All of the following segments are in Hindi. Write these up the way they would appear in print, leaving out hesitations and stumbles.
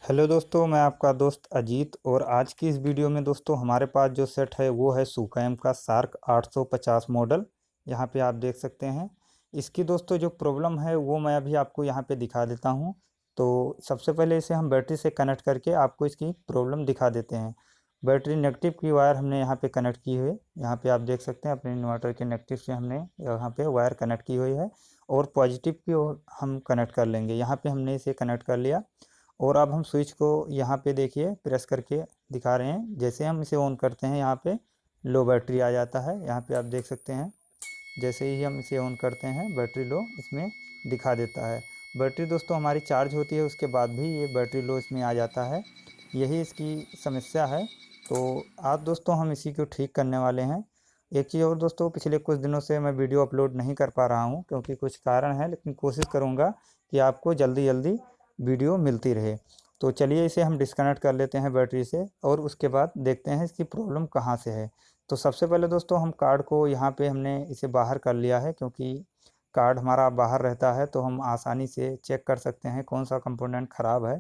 हेलो दोस्तों, मैं आपका दोस्त अजीत। और आज की इस वीडियो में दोस्तों हमारे पास जो सेट है वो है सुकैम का शार्क 850 मॉडल। यहाँ पे आप देख सकते हैं। इसकी दोस्तों जो प्रॉब्लम है वो मैं अभी आपको यहाँ पे दिखा देता हूँ। तो सबसे पहले इसे हम बैटरी से कनेक्ट करके आपको इसकी प्रॉब्लम दिखा देते हैं। बैटरी नेगेटिव की वायर हमने यहाँ पे कनेक्ट की हुई है। यहाँ पे आप देख सकते हैं अपने इन्वर्टर के नेगेटिव से हमने यहाँ पे वायर कनेक्ट की हुई है। और पॉजिटिव की हम कनेक्ट कर लेंगे। यहाँ पे हमने इसे कनेक्ट कर लिया। और अब हम स्विच को यहाँ पे देखिए प्रेस करके दिखा रहे हैं। जैसे हम इसे ऑन करते हैं यहाँ पे लो बैटरी आ जाता है। यहाँ पे आप देख सकते हैं। जैसे ही हम इसे ऑन करते हैं बैटरी लो इसमें दिखा देता है। बैटरी दोस्तों हमारी चार्ज होती है उसके बाद भी ये बैटरी लो इसमें आ जाता है। यही इसकी समस्या है। तो आज दोस्तों हम इसी को ठीक करने वाले हैं। एक चीज़ और दोस्तों, पिछले कुछ दिनों से मैं वीडियो अपलोड नहीं कर पा रहा हूँ क्योंकि कुछ कारण है, लेकिन कोशिश करूँगा कि आपको जल्दी जल्दी वीडियो मिलती रहे। तो चलिए इसे हम डिस्कनेक्ट कर लेते हैं बैटरी से और उसके बाद देखते हैं इसकी प्रॉब्लम कहाँ से है। तो सबसे पहले दोस्तों हम कार्ड को यहाँ पे हमने इसे बाहर कर लिया है, क्योंकि कार्ड हमारा बाहर रहता है तो हम आसानी से चेक कर सकते हैं कौन सा कंपोनेंट ख़राब है।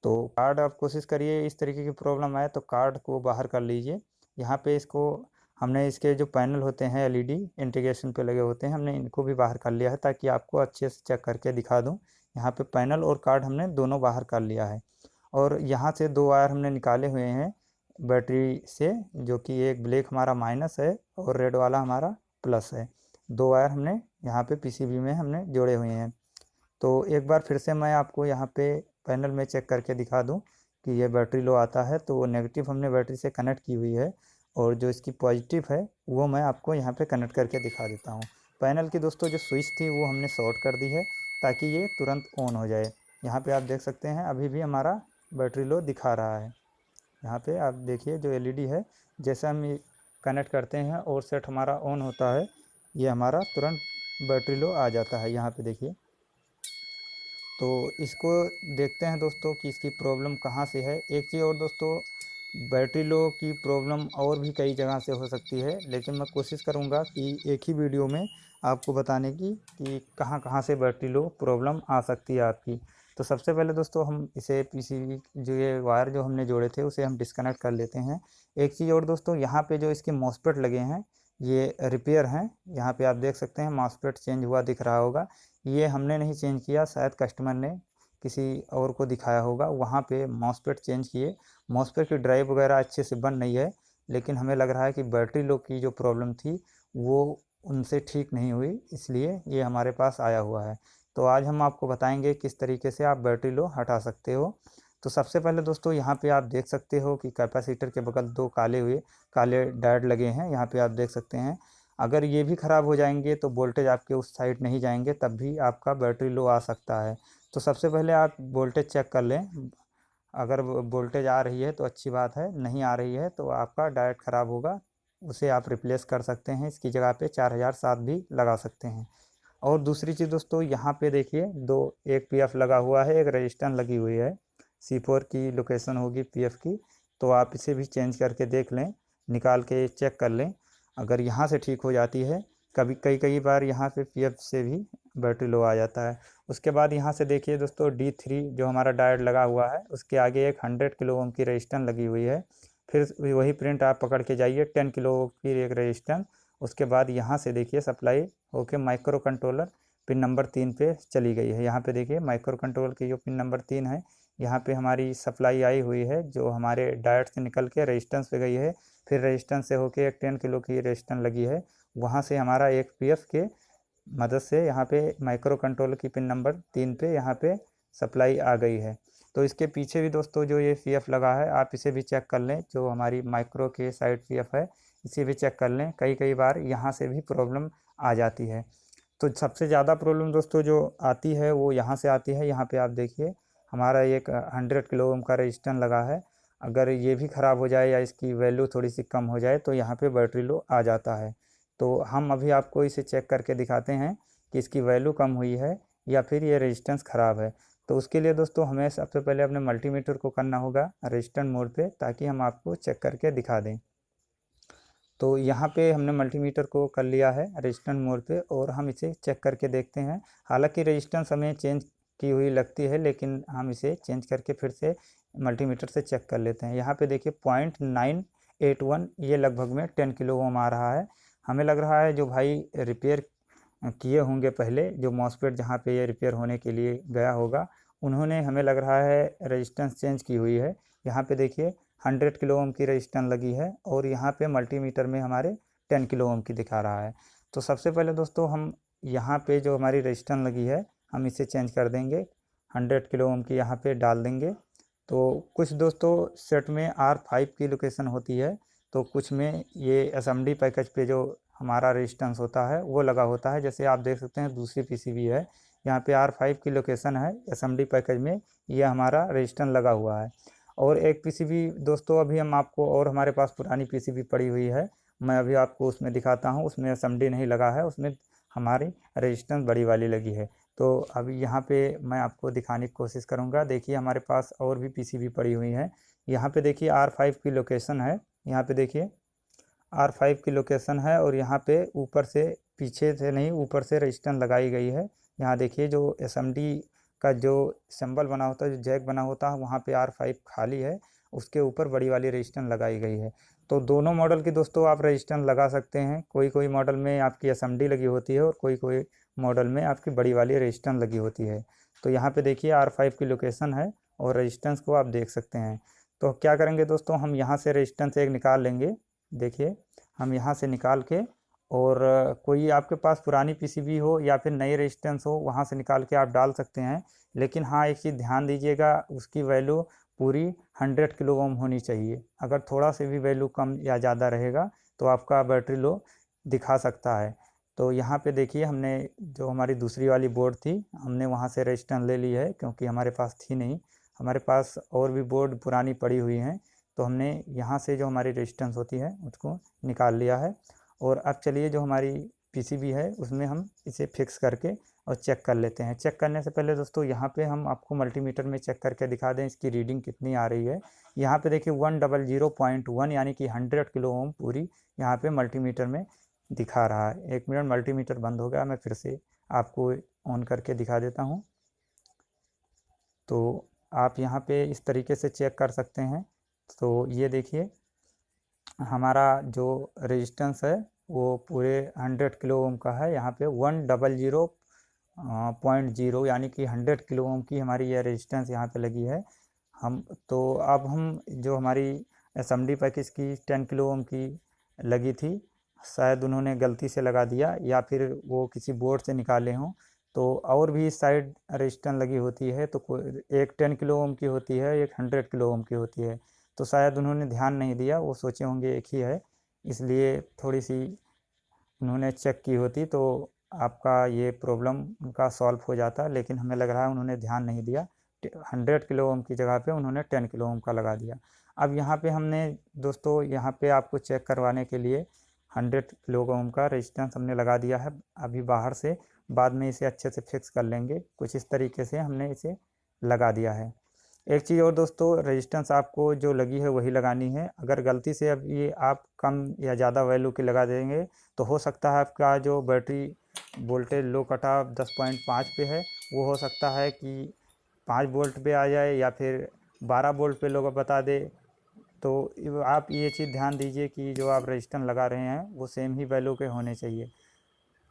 तो कार्ड आप कोशिश करिए इस तरीके की प्रॉब्लम आए तो कार्ड को बाहर कर लीजिए। यहाँ पे इसको हमने इसके जो पैनल होते हैं एलईडी इंटीग्रेशन पे लगे होते हैं, हमने इनको भी बाहर कर लिया है ताकि आपको अच्छे से चेक करके दिखा दूँ। यहाँ पे पैनल और कार्ड हमने दोनों बाहर कर लिया है। और यहाँ से दो वायर हमने निकाले हुए हैं बैटरी से, जो कि एक ब्लैक हमारा माइनस है और रेड वाला हमारा प्लस है। दो वायर हमने यहाँ पे पीसीबी में हमने जोड़े हुए हैं। तो एक बार फिर से मैं आपको यहाँ पे पैनल में चेक करके दिखा दूँ कि ये बैटरी लो आता है तो वो नेगेटिव हमने बैटरी से कनेक्ट की हुई है। और जो इसकी पॉजिटिव है वो मैं आपको यहाँ पे कनेक्ट करके दिखा देता हूँ। पैनल की दोस्तों जो स्विच थी वो हमने शॉर्ट कर दी है ताकि ये तुरंत ऑन हो जाए। यहाँ पे आप देख सकते हैं अभी भी हमारा बैटरी लो दिखा रहा है। यहाँ पे आप देखिए जो एलईडी है, जैसे हम ये कनेक्ट करते हैं और सेट हमारा ऑन होता है ये हमारा तुरंत बैटरी लो आ जाता है। यहाँ पे देखिए। तो इसको देखते हैं दोस्तों कि इसकी प्रॉब्लम कहाँ से है। एक चीज़ और दोस्तों, बैटरी लो की प्रॉब्लम और भी कई जगह से हो सकती है, लेकिन मैं कोशिश करूँगा कि एक ही वीडियो में आपको बताने की कि कहाँ कहाँ से बैटरी लो प्रॉब्लम आ सकती है आपकी। तो सबसे पहले दोस्तों हम इसे पीसीबी जो ये वायर जो हमने जोड़े थे उसे हम डिस्कनेक्ट कर लेते हैं। एक चीज़ और दोस्तों, यहाँ पे जो इसके मॉसफेट लगे हैं ये रिपेयर हैं। यहाँ पे आप देख सकते हैं मॉसफेट चेंज हुआ दिख रहा होगा। ये हमने नहीं चेंज किया, शायद कस्टमर ने किसी और को दिखाया होगा, वहाँ पे मॉसफेट चेंज किए। मॉसफेट की ड्राइव वगैरह अच्छे से बन नहीं है, लेकिन हमें लग रहा है कि बैटरी लो की जो प्रॉब्लम थी वो उनसे ठीक नहीं हुई, इसलिए ये हमारे पास आया हुआ है। तो आज हम आपको बताएंगे किस तरीके से आप बैटरी लो हटा सकते हो। तो सबसे पहले दोस्तों यहाँ पे आप देख सकते हो कि कैपेसिटर के बगल दो काले डायोड लगे हैं। यहाँ पे आप देख सकते हैं। अगर ये भी ख़राब हो जाएंगे तो वोल्टेज आपके उस साइड नहीं जाएंगे, तब भी आपका बैटरी लो आ सकता है। तो सबसे पहले आप वोल्टेज चेक कर लें। अगर वोल्टेज आ रही है तो अच्छी बात है, नहीं आ रही है तो आपका डायोड ख़राब होगा। उसे आप रिप्लेस कर सकते हैं, इसकी जगह पे 4007 भी लगा सकते हैं। और दूसरी चीज़ दोस्तों, यहाँ पे देखिए दो, एक पीएफ लगा हुआ है, एक रजिस्टेंस लगी हुई है। C4 की लोकेशन होगी पीएफ की। तो आप इसे भी चेंज करके देख लें, निकाल के चेक कर लें। अगर यहाँ से ठीक हो जाती है, कभी कई कई बार यहाँ पे पीएफ से भी बैटरी लो आ जाता है। उसके बाद यहाँ से देखिए दोस्तों D3 जो हमारा डायोड लगा हुआ है उसके आगे एक 100 किलो ओम की रजिस्टेंस लगी हुई है। फिर वही प्रिंट आप पकड़ के जाइए, 10 किलो की एक रजिस्टेंस। उसके बाद यहाँ से देखिए supply okay micro controller pin number 3 पे चली गई है। यहाँ पे देखिए माइक्रो कंट्रोलर की जो पिन नंबर 3 है, यहाँ पे हमारी सप्लाई आई हुई है जो हमारे डायोड से निकल के रेजिस्टेंस पे गई है। फिर रेजिस्टेंस से होके एक 10 किलो की रेजिस्टेंस लगी है, वहाँ से हमारा एक पीएफ के मदद से यहाँ पे माइक्रो कंट्रोलर की पिन नंबर 3 पे यहाँ पे सप्लाई आ गई है। तो इसके पीछे भी दोस्तों जो ये पीएफ लगा है आप इसे भी चेक कर लें, जो हमारी माइक्रो के साइड पीएफ है इसे भी चेक कर लें। कई कई बार यहाँ से भी प्रॉब्लम आ जाती है। तो सबसे ज़्यादा प्रॉब्लम दोस्तों जो आती है वो यहाँ से आती है। यहाँ पे आप देखिए हमारा एक 100 किलो ओम का रेजिस्टेंस लगा है। अगर ये भी ख़राब हो जाए या इसकी वैल्यू थोड़ी सी कम हो जाए तो यहाँ पे बैटरी लो आ जाता है। तो हम अभी आपको इसे चेक करके दिखाते हैं कि इसकी वैल्यू कम हुई है या फिर ये रेजिस्टेंस ख़राब है। तो उसके लिए दोस्तों हमें सबसे पहले अपने मल्टीमीटर को करना होगा रेजिस्टेंस मोड पे, ताकि हम आपको चेक करके दिखा दें। तो यहाँ पे हमने मल्टीमीटर को कर लिया है रेजिस्टेंस मोड पे और हम इसे चेक करके देखते हैं। हालांकि रेजिस्टेंस हमें चेंज की हुई लगती है, लेकिन हम इसे चेंज करके फिर से मल्टीमीटर से चेक कर लेते हैं। यहाँ पे देखिए 0.981 ये लगभग में 10 किलो ओम आ रहा है। हमें लग रहा है जो भाई रिपेयर किए होंगे पहले, जो मॉसफेट जहाँ पे ये रिपेयर होने के लिए गया होगा, उन्होंने हमें लग रहा है रेजिस्टेंस चेंज की हुई है। यहाँ पे देखिए 100 किलो ओम की रेजिस्टेंस लगी है और यहाँ पे मल्टीमीटर में हमारे 10 किलो ओम की दिखा रहा है। तो सबसे पहले दोस्तों हम यहाँ पे जो हमारी रेजिस्टेंस लगी है हम इसे चेंज कर देंगे, 100 किलो ओम की यहाँ पे डाल देंगे। तो कुछ दोस्तों सेट में R5 की लोकेशन होती है, तो कुछ में ये असेंबली पैकेज पे जो हमारा रेजिस्टेंस होता है वो लगा होता है। जैसे आप देख सकते हैं दूसरी पीसीबी है, यहाँ पे R5 की लोकेशन है, असेंबली पैकेज में ये हमारा रेजिस्टेंस लगा हुआ है। और एक पीसीबी दोस्तों अभी हम आपको, और हमारे पास पुरानी पीसीबी पड़ी हुई है, मैं अभी आपको उसमें दिखाता हूँ। उसमें असेंबली नहीं लगा है, उसमें हमारी रेजिस्टेंस बड़ी वाली लगी है। तो अभी यहाँ पे मैं आपको दिखाने की कोशिश करूँगा। देखिए हमारे पास और भी पीसीबी पड़ी हुई है। यहाँ पे देखिए R5 की लोकेशन है, यहाँ पे देखिए R5 की लोकेशन है और यहाँ पे ऊपर से, पीछे से नहीं ऊपर से रेजिस्टेंस लगाई गई है। यहाँ देखिए जो एसएमडी का जो सिंबल बना होता है, जो जैक बना होता है, वहाँ पे R5 खाली है, उसके ऊपर बड़ी वाली रेजिस्टेंस लगाई गई है। तो दोनों मॉडल की दोस्तों आप रेजिस्टेंस लगा सकते हैं। कोई कोई मॉडल में आपकी एसएमडी लगी होती है और कोई कोई मॉडल में आपकी बड़ी वाली रेजिस्टेंस लगी होती है। तो यहाँ पे देखिए R5 की लोकेशन है और रेजिस्टेंस को आप देख सकते हैं। तो क्या करेंगे दोस्तों, हम यहाँ से रेजिस्टेंस एक निकाल लेंगे। देखिए हम यहाँ से निकाल के, और कोई आपके पास पुरानी पीसीबी हो या फिर नई रेजिस्टेंस हो, वहाँ से निकाल के आप डाल सकते हैं। लेकिन हाँ एक चीज़ ध्यान दीजिएगा, उसकी वैल्यू पूरी 100 किलो ओम होनी चाहिए। अगर थोड़ा से भी वैल्यू कम या ज़्यादा रहेगा तो आपका बैटरी लो दिखा सकता है। तो यहाँ पे देखिए हमने जो हमारी दूसरी वाली बोर्ड थी, हमने वहाँ से रेजिस्टेंस ले ली है, क्योंकि हमारे पास थी नहीं। हमारे पास और भी बोर्ड पुरानी पड़ी हुई हैं, तो हमने यहाँ से जो हमारी रेजिस्टेंस होती है उसको निकाल लिया है। और अब चलिए जो हमारी पीसीबी है उसमें हम इसे फिक्स करके और चेक कर लेते हैं। चेक करने से पहले दोस्तों यहाँ पे हम आपको मल्टीमीटर में चेक करके दिखा दें इसकी रीडिंग कितनी आ रही है। यहाँ पे देखिए 100.1 यानी कि 100 किलो ओम पूरी यहाँ पे मल्टीमीटर में दिखा रहा है। एक मिनट, मल्टीमीटर बंद हो गया, मैं फिर से आपको ऑन करके दिखा देता हूँ। तो आप यहाँ पे इस तरीके से चेक कर सकते हैं। तो ये देखिए हमारा जो रेजिस्टेंस है वो पूरे 100 किलो ओम का है। यहाँ पे 100.0 यानी कि 100 किलो ओम की हमारी यह रेजिस्टेंस यहाँ पे लगी है। तो अब हम जो हमारी एसएमडी पैकेज की 10 किलो ओम की लगी थी, शायद उन्होंने गलती से लगा दिया या फिर वो किसी बोर्ड से निकाले हों। तो और भी इस साइड रेजिस्टेंस लगी होती है, तो एक 10 किलो ओम की होती है, एक 100 किलो ओम की होती है। तो शायद उन्होंने ध्यान नहीं दिया, वो सोचे होंगे एक ही है, इसलिए थोड़ी सी उन्होंने चेक की होती तो आपका ये प्रॉब्लम उनका सॉल्व हो जाता। लेकिन हमें लग रहा है उन्होंने ध्यान नहीं दिया, 100 किलो ओम की जगह पे उन्होंने 10 किलो ओम का लगा दिया। अब यहाँ पे हमने दोस्तों, यहाँ पे आपको चेक करवाने के लिए 100 किलो ओम का रेजिस्टेंस हमने लगा दिया है अभी बाहर से। बाद में इसे अच्छे से फिक्स कर लेंगे। कुछ इस तरीके से हमने इसे लगा दिया है। एक चीज़ और दोस्तों, रेजिस्टेंस आपको जो लगी है वही लगानी है। अगर गलती से अब ये आप कम या ज़्यादा वैल्यू की लगा देंगे तो हो सकता है आपका जो बैटरी वोल्टेज लो कट ऑफ 10.5 पे है, वो हो सकता है कि 5 वोल्ट पे आ जाए या फिर 12 वोल्ट पे लोग बता दे। तो आप ये चीज़ ध्यान दीजिए कि जो आप रेजिस्टेंस लगा रहे हैं वो सेम ही वैल्यू के होने चाहिए।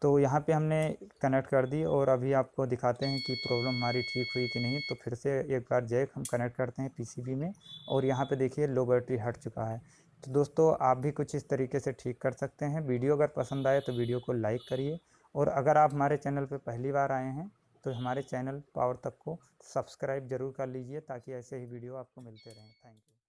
तो यहाँ पे हमने कनेक्ट कर दी और अभी आपको दिखाते हैं कि प्रॉब्लम हमारी ठीक हुई कि नहीं। तो फिर से एक बार जैक हम कनेक्ट करते हैं पीसीबी में, और यहाँ पे देखिए लो बैटरी हट चुका है। तो दोस्तों आप भी कुछ इस तरीके से ठीक कर सकते हैं। वीडियो अगर पसंद आए तो वीडियो को लाइक करिए, और अगर आप हमारे चैनल पर पहली बार आए हैं तो हमारे चैनल पावर तक को सब्सक्राइब ज़रूर कर लीजिए, ताकि ऐसे ही वीडियो आपको मिलते रहें। Thank you.